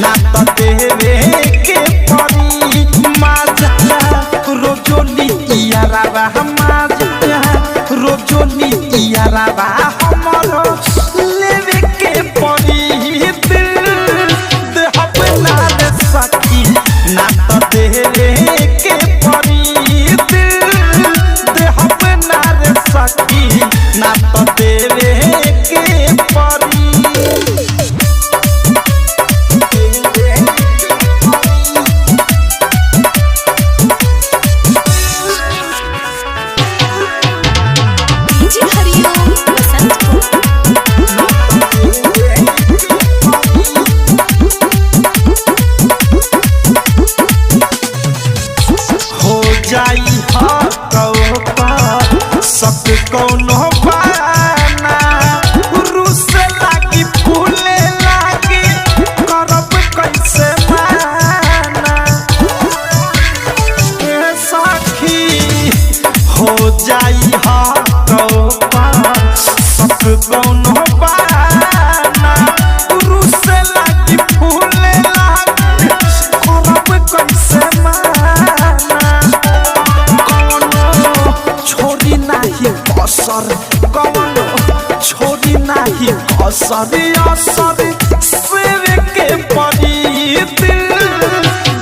ना तो देवे के परी माजा रोजोली यारावा माजा रोजोली यारावा हमरो लेवे के परी दिल देहब ना रे सखी ना तो देवे के परी दिल देहब ना रे सखी ना तो देवे के परी कौनो बहाना रुस लागी फूले लागी करब कैसे माना ए सखी हो जाई हा सब कौनो बहाना रुस लागी फूले लागी करब कैसे माना कौनो छोड़ी नाही असर कौनो छोड़ी नाही असर असर सिर के परी दिल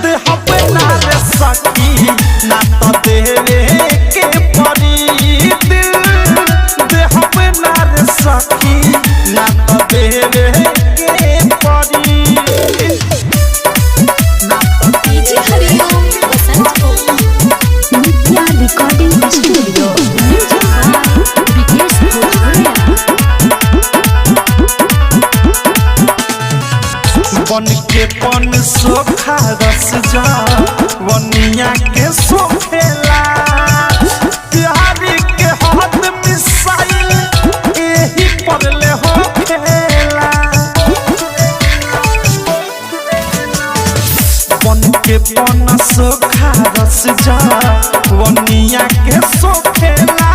देहब ना रे सखी ना तो देवे के परी दिल देहब ना रे सखी ना तो देवे के परी ना तो डीजे हरिओम बसंतपुर नित्या रिकॉर्डिंग स्टूडियो बन के पन सोखा रस जा वनिया के सोखेला प्यारी के हाथ मिसाइल एही पड़ले हो खेला बन के पन सोखा रस जा वनिया के सोखेला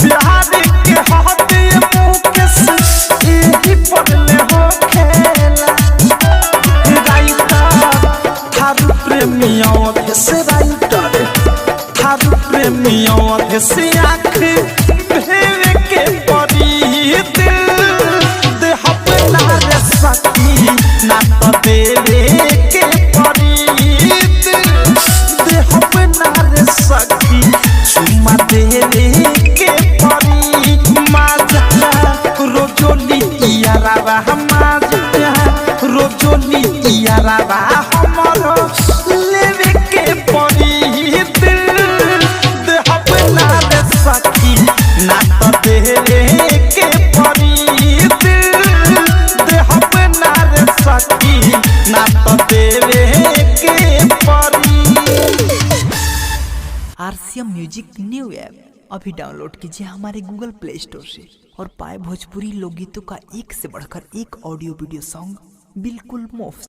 प्यारी के हाथ मुँह के एही पड़ले हो खेला प्रेमियों से राइटर थारू प्रेमियों से आँख भेवे के परी दिल देहब ना रे सखी ना तो देवे के परी दिल देहब ना रे सखी चुमा देवे के परी माजा रोजोली यारावा माजा रोजोली यारावा हमरो लेवे के परी दिल देहब ना रे सखी ना तो देवे के परी दिल देहब ना रे सखी ना तो देवे के परी। आरसीएम म्यूजिक न्यू ऐप अभी डाउनलोड कीजिए हमारे गूगल प्ले स्टोर से और पाए भोजपुरी लोकगीतों का एक से बढ़कर एक ऑडियो वीडियो सॉन्ग बिल्कुल मुफ्त।